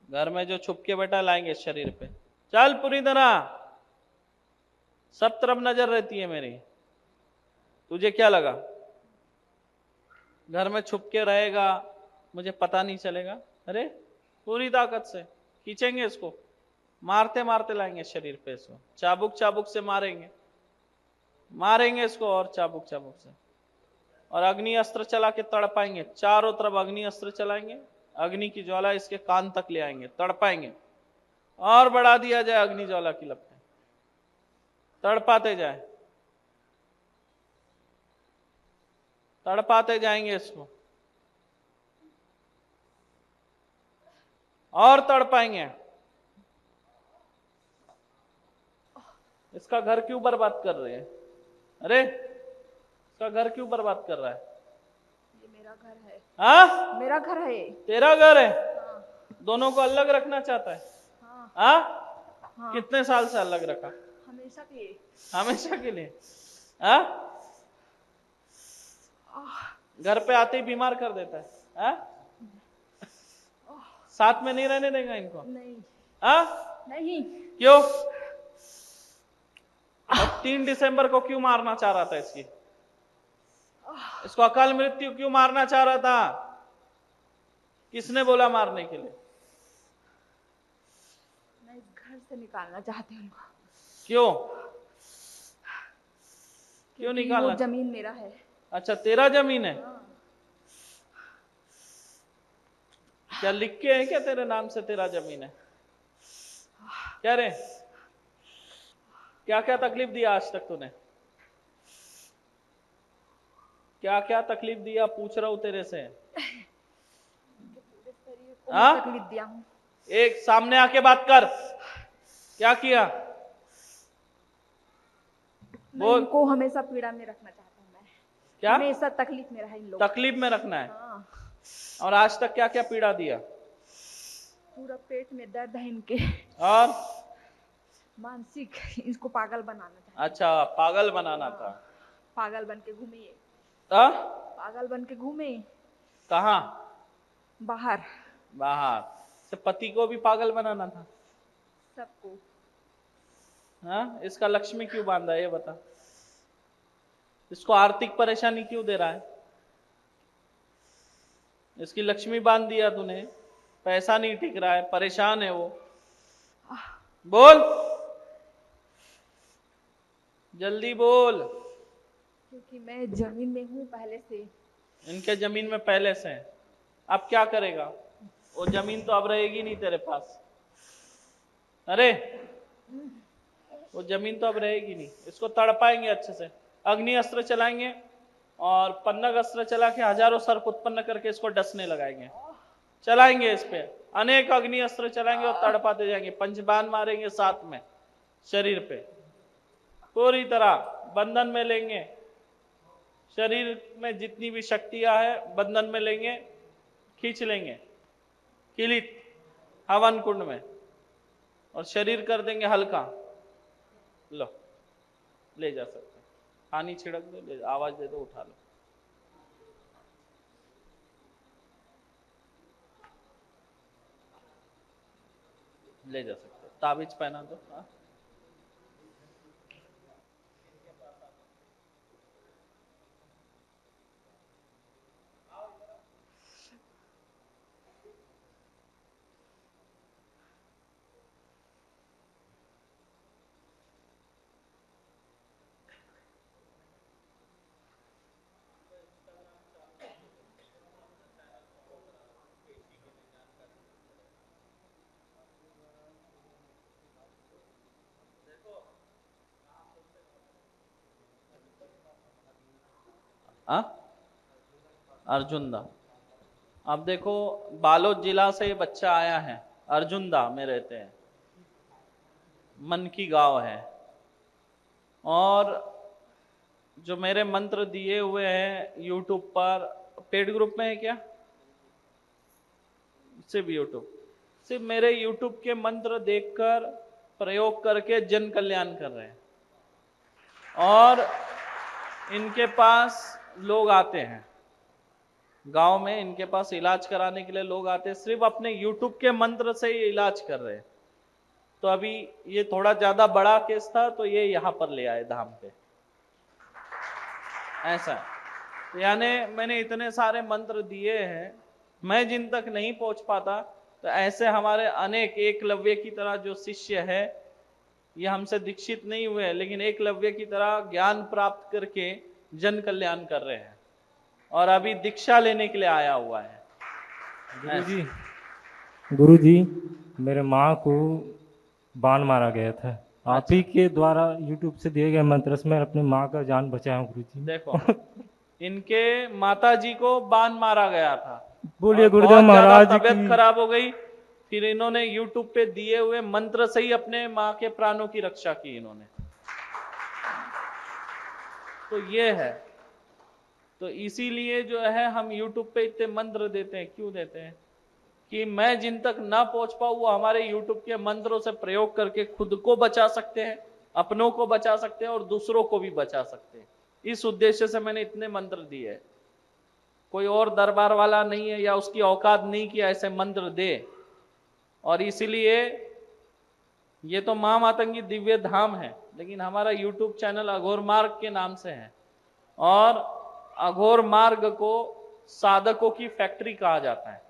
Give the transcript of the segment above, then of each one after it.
घर में जो छुप के बैठा लाएंगे शरीर पे। चल पूरी तरह, सब तरफ नजर रहती है मेरी। तुझे क्या लगा घर में छुप के रहेगा, मुझे पता नहीं चलेगा? अरे पूरी ताकत से खींचेंगे इसको, मारते मारते लाएंगे शरीर पे इसको, चाबुक चाबुक से मारेंगे, मारेंगे इसको और चाबुक चाबुक से, और अग्नि अस्त्र चला के तड़पाएंगे, चारों तरफ अग्नि अस्त्र चलाएंगे, अग्नि की ज्वाला इसके कान तक ले आएंगे, तड़पाएंगे, और बढ़ा दिया जाए अग्नि ज्वाला की लपटें, तड़पाते जाए, तड़पाते जाएंगे इसको, और तड़पाएंगे। इसका घर क्यों बर्बाद कर रहे हैं? अरे इसका घर क्यों बर्बाद कर रहा है? ये मेरा घर है। हाँ मेरा घर है ये। तेरा घर है? हाँ। दोनों को अलग रखना चाहता है? हाँ। हाँ? हाँ। कितने साल से अलग रखा? हमेशा के लिए। हमेशा के लिए? हाँ? घर पे आते ही बीमार कर देता है? हाँ? साथ में नहीं रहने देगा इनको? नहीं। हाँ? नहीं। क्यों? और 3 दिसंबर को क्यों मारना चाह रहा था इसकी? इसको अकाल मृत्यु क्यों मारना चाह रहा था? किसने बोला मारने के लिए? मैं इस घर से निकालना चाहती हूँ उनको। क्यों? क्यों निकालना? वो जमीन मेरा है। अच्छा तेरा जमीन है? हाँ। क्या लिख के है क्या तेरे नाम से तेरा जमीन है? क्या रे, क्या क्या तकलीफ दिया आज तक तूने? क्या क्या तकलीफ दिया पूछ रहा हूं तेरे से। हाँ? तकलीफ दिया हूँ। एक सामने आके बात कर, क्या किया? बोल। इनको हमेशा पीड़ा में रखना चाहता हूँ मैं। क्या? हमेशा तकलीफ में रहा इन लोग। तकलीफ में रखना है? हाँ। और आज तक क्या क्या पीड़ा दिया? पूरा पेट में दर्द है इनके, और मानसिक, इसको पागल बनाना चाहता। अच्छा पागल बनाना था? पागल बन के घूमे ये। पागल बन के घूमे। कहाँ? बाहर। बाहर से पति को भी पागल बनाना था? सबको। हाँ? इसका लक्ष्मी क्यों बांधा है ये बता? इसको आर्थिक परेशानी क्यों दे रहा है? इसकी लक्ष्मी बांध दिया तूने, पैसा नहीं टिक रहा है, परेशान है वो। बोल, जल्दी बोल। क्योंकि मैं जमीन में हूँ पहले से। इनके जमीन में पहले से है। अब क्या करेगा? वो जमीन तो अब रहेगी नहीं तेरे पास। अरे वो जमीन तो अब रहेगी नहीं। इसको तड़पाएंगे अच्छे से, अग्नि अस्त्र चलाएंगे और पन्नग अस्त्र चला के हजारों सर्प उत्पन्न करके इसको डसने लगाएंगे, चलाएंगे इस पे अनेक अग्नि अस्त्र चलाएंगे और तड़पाते जाएंगे, पंचबाण मारेंगे साथ में शरीर पे, पूरी तरह बंधन में लेंगे। शरीर में जितनी भी शक्तियां है बंधन में लेंगे, खींच लेंगे किलित हवन कुंड में, और शरीर कर देंगे हल्का। लो ले जा सकते, पानी छिड़क दो, ले आवाज दे दो, उठा लो। ले जा सकते, ताबीज पहना दो। हाँ? अर्जुन दा। अब देखो बालोद जिला से ये बच्चा आया है, अर्जुन दा में रहते हैं, मन की गांव है। और जो मेरे मंत्र दिए हुए हैं यूट्यूब पर, पेड ग्रुप में है क्या? सिर्फ यूट्यूब, सिर्फ मेरे यूट्यूब के मंत्र देखकर प्रयोग करके जन कल्याण कर रहे हैं। और इनके पास लोग आते हैं, गांव में इनके पास इलाज कराने के लिए लोग आते हैं, सिर्फ अपने यूट्यूब के मंत्र से ही इलाज कर रहे हैं। तो अभी ये थोड़ा ज्यादा बड़ा केस था तो ये यहाँ पर ले आए धाम पे, ऐसा है। तो यानी मैंने इतने सारे मंत्र दिए हैं, मैं जिन तक नहीं पहुंच पाता, तो ऐसे हमारे अनेक एकलव्य की तरह जो शिष्य है, ये हमसे दीक्षित नहीं हुए लेकिन एकलव्य की तरह ज्ञान प्राप्त करके जन कल्याण कर रहे हैं, और अभी दीक्षा लेने के लिए आया हुआ है। गुरुजी, गुरुजी, मेरे माँ को बाण मारा गया था, आप ही के द्वारा यूट्यूब से दिए गए मंत्र से मैं अपनी माँ का जान बचाया हूँ गुरुजी। देखो इनके माता जी को बाण मारा गया था, बोलिए और गुरुदेव बहुत ज्यादा महाराज तबीयत की। खराब हो गई, फिर इन्होंने यूट्यूब पे दिए हुए मंत्र से ही अपने माँ के प्राणों की रक्षा की इन्होंने। तो ये है, तो इसीलिए जो है हम यूट्यूब पे इतने मंत्र देते हैं। क्यों देते हैं? कि मैं जिन तक ना पहुंच पाऊं वो हमारे यूट्यूब के मंत्रों से प्रयोग करके खुद को बचा सकते हैं, अपनों को बचा सकते हैं और दूसरों को भी बचा सकते हैं। इस उद्देश्य से मैंने इतने मंत्र दिए हैं। कोई और दरबार वाला नहीं है या उसकी औकात नहीं कि ऐसे मंत्र दे। और इसीलिए ये तो मां मातंगी दिव्य धाम है, लेकिन हमारा यूट्यूब चैनल अघोर मार्ग के नाम से है, और अघोर मार्ग को साधकों की फैक्ट्री कहा जाता है,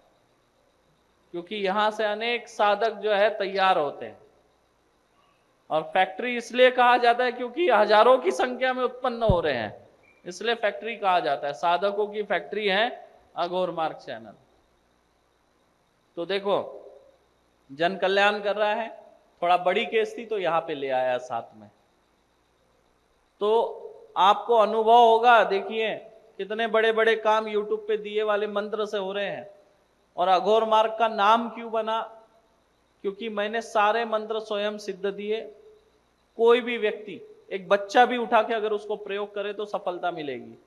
क्योंकि यहां से अनेक साधक जो है तैयार होते हैं। और फैक्ट्री इसलिए कहा जाता है क्योंकि हजारों की संख्या में उत्पन्न हो रहे हैं, इसलिए फैक्ट्री कहा जाता है। साधकों की फैक्ट्री है अघोर मार्ग चैनल। तो देखो जन कल्याण कर रहा है, थोड़ा बड़ी केस थी तो यहां पे ले आया साथ में। तो आपको अनुभव होगा, देखिए कितने बड़े बड़े काम यूट्यूब पे दिए वाले मंत्र से हो रहे हैं। और अघोर मार्ग का नाम क्यों बना? क्योंकि मैंने सारे मंत्र स्वयं सिद्ध दिए। कोई भी व्यक्ति, एक बच्चा भी उठा के अगर उसको प्रयोग करे तो सफलता मिलेगी।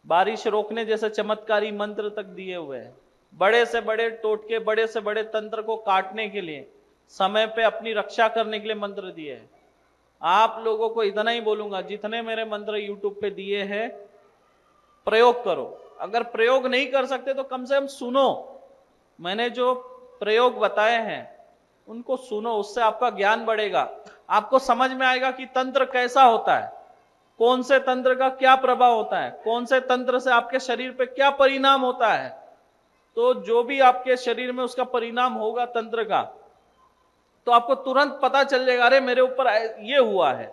बारिश रोकने जैसे चमत्कारी मंत्र तक दिए हुए हैं। बड़े से बड़े टोटके, बड़े से बड़े तंत्र को काटने के लिए, समय पे अपनी रक्षा करने के लिए मंत्र दिए हैं। आप लोगों को इतना ही बोलूंगा, जितने मेरे मंत्र यूट्यूब पे दिए हैं प्रयोग करो। अगर प्रयोग नहीं कर सकते तो कम से कम सुनो, मैंने जो प्रयोग बताए हैं उनको सुनो, उससे आपका ज्ञान बढ़ेगा। आपको समझ में आएगा कि तंत्र कैसा होता है, कौन से तंत्र का क्या प्रभाव होता है, कौन से तंत्र से आपके शरीर पे क्या परिणाम होता है। तो जो भी आपके शरीर में उसका परिणाम होगा तंत्र का, तो आपको तुरंत पता चल जाएगा, अरे मेरे ऊपर ये हुआ है,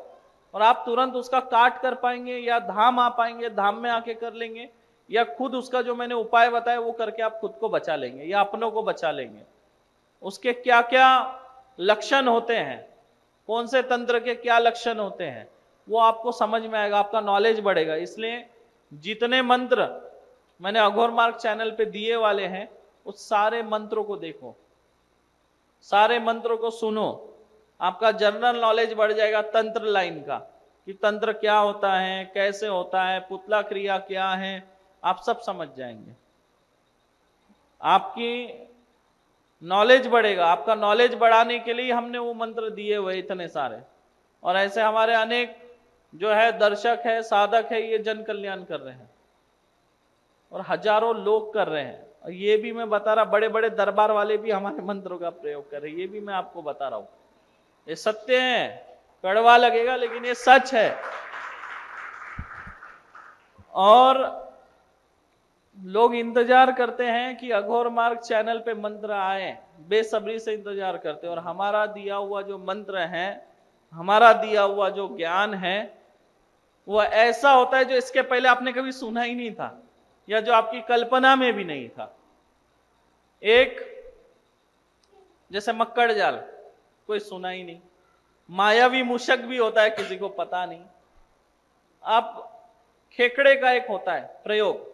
और आप तुरंत उसका काट कर पाएंगे, या धाम आ पाएंगे, धाम में आके कर लेंगे, या खुद उसका जो मैंने उपाय बताया वो करके आप खुद को बचा लेंगे या अपनों को बचा लेंगे। उसके क्या क्या लक्षण होते हैं, कौन से तंत्र के क्या लक्षण होते हैं, वो आपको समझ में आएगा, आपका नॉलेज बढ़ेगा। इसलिए जितने मंत्र मैंने अघोर मार्ग चैनल पे दिए वाले हैं, उस सारे मंत्रों को देखो, सारे मंत्रों को सुनो, आपका जनरल नॉलेज बढ़ जाएगा तंत्र लाइन का, कि तंत्र क्या होता है, कैसे होता है, पुतला क्रिया क्या है, आप सब समझ जाएंगे। आपकी नॉलेज बढ़ेगा। आपका नॉलेज बढ़ाने के लिए हमने वो मंत्र दिए हुए इतने सारे, और ऐसे हमारे अनेक जो है दर्शक है, साधक है, ये जन कल्याण कर रहे हैं और हजारों लोग कर रहे हैं। और ये भी मैं बता रहा, बड़े बड़े दरबार वाले भी हमारे मंत्रों का प्रयोग कर रहे हैं, ये भी मैं आपको बता रहा हूं। ये सत्य है, कड़वा लगेगा लेकिन ये सच है। और लोग इंतजार करते हैं कि अघोर मार्ग चैनल पे मंत्र आए, बेसब्री से इंतजार करते हैं। और हमारा दिया हुआ जो मंत्र है, हमारा दिया हुआ जो ज्ञान है, वो ऐसा होता है जो इसके पहले आपने कभी सुना ही नहीं था, या जो आपकी कल्पना में भी नहीं था। एक जैसे मक्कड़ जाल, कोई सुना ही नहीं। मायावी मूषक भी होता है, किसी को पता नहीं। आप खेकड़े का एक होता है प्रयोग,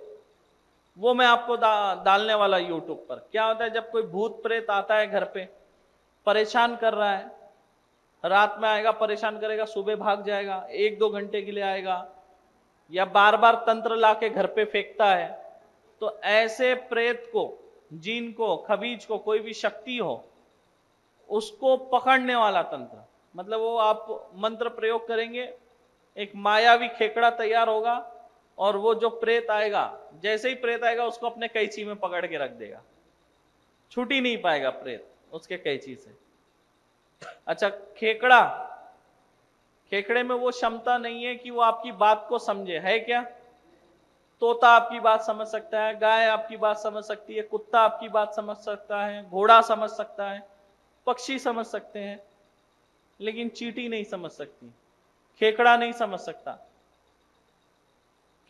वो मैं आपको डालने वाला यूट्यूब पर। क्या होता है, जब कोई भूत प्रेत आता है घर पे, परेशान कर रहा है, रात में आएगा परेशान करेगा, सुबह भाग जाएगा, 1-2 घंटे के लिए आएगा, या बार बार तंत्र लाके घर पे फेंकता है, तो ऐसे प्रेत को, जीन को, खबीज को, कोई भी शक्ति हो, उसको पकड़ने वाला तंत्र, मतलब वो आप मंत्र प्रयोग करेंगे, एक मायावी खेकड़ा तैयार होगा, और वो जो प्रेत आएगा, जैसे ही प्रेत आएगा उसको अपने कैंची में पकड़ के रख देगा, छूट ही नहीं पाएगा प्रेत उसके कैंची से। अच्छा, खेकड़ा, खेकड़े में वो क्षमता नहीं है कि वो आपकी बात को समझे, है क्या? तोता आपकी बात समझ सकता है, गाय आपकी बात समझ सकती है, कुत्ता आपकी बात समझ सकता है, घोड़ा समझ सकता है, पक्षी समझ सकते हैं, लेकिन चींटी नहीं समझ सकती, खेकड़ा नहीं समझ सकता,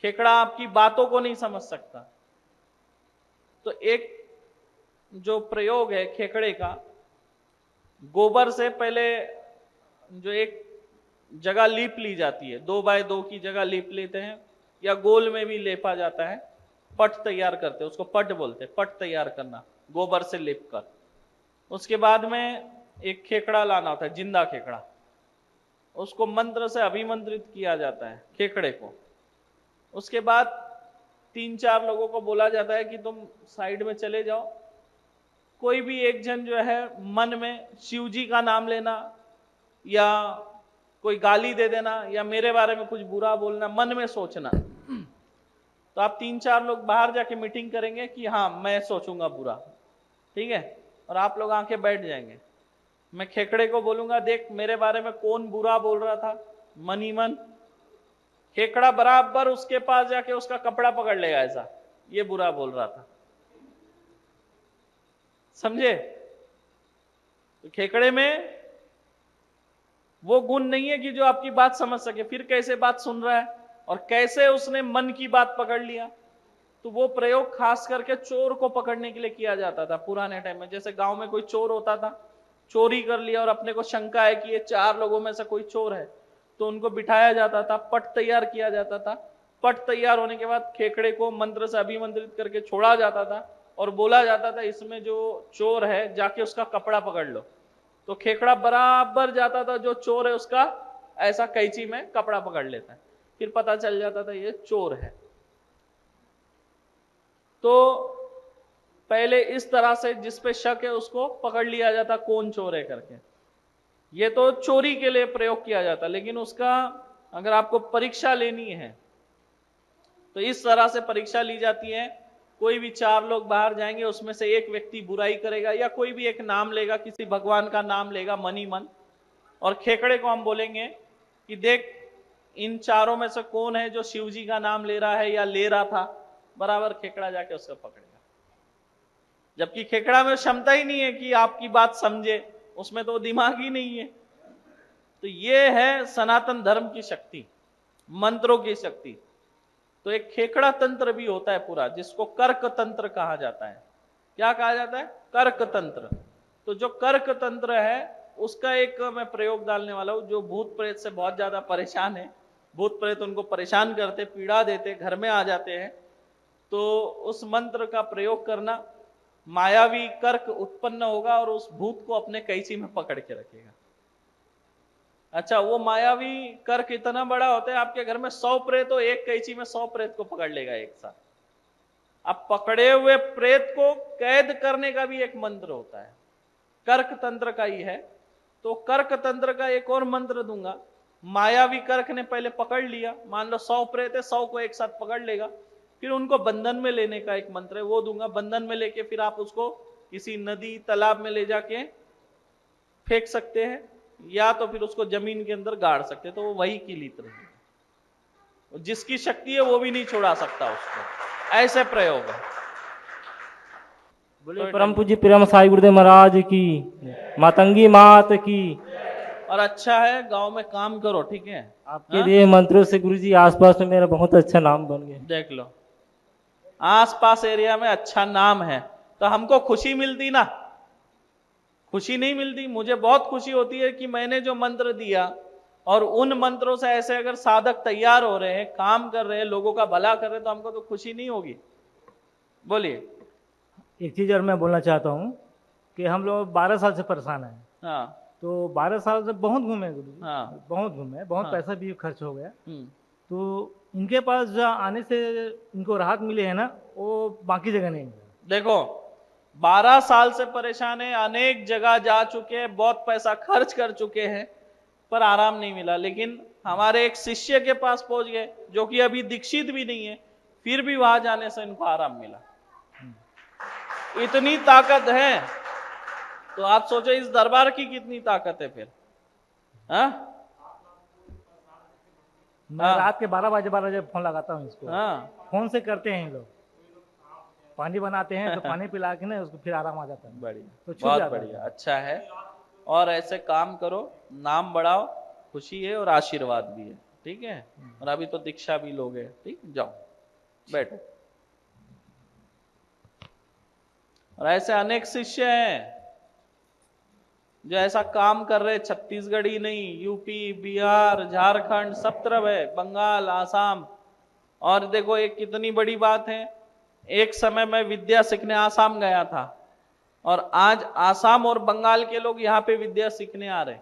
खेकड़ा आपकी बातों को नहीं समझ सकता। तो एक जो प्रयोग है खेकड़े का, गोबर से पहले जो एक जगह लीप ली जाती है, 2 बाय 2 की जगह लीप लेते हैं, या गोल में भी लेपा जाता है, पट तैयार करते हैं, उसको पट बोलते हैं, पट तैयार करना गोबर से लेप कर। उसके बाद में एक खेकड़ा लाना होता है, जिंदा खेकड़ा, उसको मंत्र से अभिमंत्रित किया जाता है खेकड़े को। उसके बाद 3-4 लोगों को बोला जाता है कि तुम साइड में चले जाओ, कोई भी एक जन जो है मन में शिव जी का नाम लेना, या कोई गाली दे देना, या मेरे बारे में कुछ बुरा बोलना, मन में सोचना। तो आप 3-4 लोग बाहर जाके मीटिंग करेंगे कि हाँ मैं सोचूंगा बुरा, ठीक है, और आप लोग आके बैठ जाएंगे। मैं खेकड़े को बोलूंगा, देख मेरे बारे में कौन बुरा बोल रहा था, मन ही मन। खेकड़ा बराबर उसके पास जाके उसका कपड़ा पकड़ लेगा, ऐसा ये बुरा बोल रहा था, समझे? तो खेकड़े में वो गुण नहीं है कि जो आपकी बात समझ सके, फिर कैसे बात सुन रहा है और कैसे उसने मन की बात पकड़ लिया। तो वो प्रयोग खास करके चोर को पकड़ने के लिए किया जाता था पुराने टाइम में। जैसे गांव में कोई चोर होता था, चोरी कर लिया और अपने को शंका है कि ये 4 लोगों में से कोई चोर है, तो उनको बिठाया जाता था, पट तैयार किया जाता था। पट तैयार होने के बाद खेकड़े को मंत्र से अभिमंत्रित करके छोड़ा जाता था और बोला जाता था इसमें जो चोर है जाके उसका कपड़ा पकड़ लो। तो खेकड़ा बराबर जाता था, जो चोर है उसका ऐसा कैंची में कपड़ा पकड़ लेता है, फिर पता चल जाता था ये चोर है। तो पहले इस तरह से जिस पे शक है उसको पकड़ लिया जाता कौन चोर है करके। ये तो चोरी के लिए प्रयोग किया जाता, लेकिन उसका अगर आपको परीक्षा लेनी है तो इस तरह से परीक्षा ली जाती है। कोई भी 4 लोग बाहर जाएंगे, उसमें से एक व्यक्ति बुराई करेगा या कोई भी एक नाम लेगा, किसी भगवान का नाम लेगा मन ही मन, और खेकड़े को हम बोलेंगे कि देख इन 4 में से कौन है जो शिव जी का नाम ले रहा है या ले रहा था। बराबर खेकड़ा जाके उसको पकड़ेगा, जबकि खेकड़ा में क्षमता ही नहीं है कि आपकी बात समझे, उसमें तो दिमाग ही नहीं है। तो ये है सनातन धर्म की शक्ति, मंत्रों की शक्ति। तो एक खेकड़ा तंत्र भी होता है पूरा, जिसको कर्क तंत्र कहा जाता है। क्या कहा जाता है? कर्क तंत्र। तो जो कर्क तंत्र है उसका एक मैं प्रयोग डालने वाला हूं। जो भूत प्रेत से बहुत ज्यादा परेशान है, भूत प्रेत उनको परेशान करते, पीड़ा देते, घर में आ जाते हैं, तो उस मंत्र का प्रयोग करना, मायावी कर्क उत्पन्न होगा और उस भूत को अपने कैंची में पकड़ के रखेगा। अच्छा, वो मायावी कर्क इतना बड़ा होता है, आपके घर में 100 प्रेत हो, एक कैंची में 100 प्रेत को पकड़ लेगा एक साथ। अब पकड़े हुए प्रेत को कैद करने का भी एक मंत्र होता है, कर्क तंत्र का ही है। तो कर्क तंत्र का एक और मंत्र दूंगा। मायावी कर्क ने पहले पकड़ लिया, मान लो 100 प्रेत है, 100 को एक साथ पकड़ लेगा, फिर उनको बंधन में लेने का एक मंत्र है, वो दूंगा। बंधन में लेके फिर आप उसको किसी नदी तालाब में ले जाके फेंक सकते हैं, या तो फिर उसको जमीन के अंदर गाड़ सकते हैं, तो वो वही कीलित रहेगा। जिसकी शक्ति है वो भी नहीं छोड़ा सकता उसको। ऐसे प्रयोग है। बोले परम पूज्य प्रेम साई गुरुदेव महाराज की, मातंगी मात की। और अच्छा है गांव में काम करो, ठीक है? आपके लिए मंत्रों से गुरुजी आसपास में मेरा बहुत अच्छा नाम बन गया। देख लो, आसपास एरिया में अच्छा नाम है तो हमको खुशी मिलती ना? खुशी नहीं मिलती? मुझे बहुत खुशी होती है कि मैंने जो मंत्र दिया और उन मंत्रों से ऐसे अगर साधक तैयार हो रहे हैं, काम कर रहे हैं, लोगों का भला कर रहे हैं, तो हमको तो खुशी नहीं होगी? बोलिए। एक चीज और मैं बोलना चाहता हूँ कि हम लोग 12 साल से परेशान हैं। हाँ तो 12 साल से बहुत घूमे गुरु, हाँ बहुत घूमे, बहुत हाँ। पैसा भी खर्च हो गया। तो इनके पास जो आने से इनको राहत मिली है ना, वो बाकी जगह नहीं मिला। देखो, 12 साल से परेशान है, अनेक जगह जा चुके हैं, बहुत पैसा खर्च कर चुके हैं, पर आराम नहीं मिला। लेकिन हमारे एक शिष्य के पास पहुंच गए जो कि अभी दीक्षित भी नहीं है, फिर भी वहां जाने से इनको आराम मिला। इतनी ताकत है, तो आप सोचो इस दरबार की कितनी ताकत है फिर। हाँ मैं रात के 12 बजे फोन लगाता हूँ इसको। हाँ, फोन से करते हैं ये लोग, पानी बनाते हैं तो पानी पिला के ना उसको फिर आराम आ जाता है। बढ़िया, तो छूट बहुत जाता है। बढ़िया, अच्छा है। और ऐसे काम करो, नाम बढ़ाओ, खुशी है और आशीर्वाद भी है, ठीक है। और अभी तो दीक्षा भी लोगे, ठीक, जाओ बैठो। और ऐसे अनेक शिष्य हैं जो ऐसा काम कर रहे, छत्तीसगढ़ ही नहीं, यूपी, बिहार, झारखंड, सब तरफ है, बंगाल, आसाम। और देखो एक कितनी बड़ी बात है, एक समय मैं विद्या सीखने आसाम गया था, और आज आसाम और बंगाल के लोग यहाँ पे विद्या सीखने आ रहे।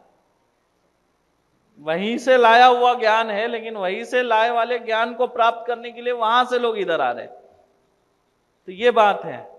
वहीं से लाया हुआ ज्ञान है, लेकिन वहीं से लाए वाले ज्ञान को प्राप्त करने के लिए वहां से लोग इधर आ रहे। तो ये बात है।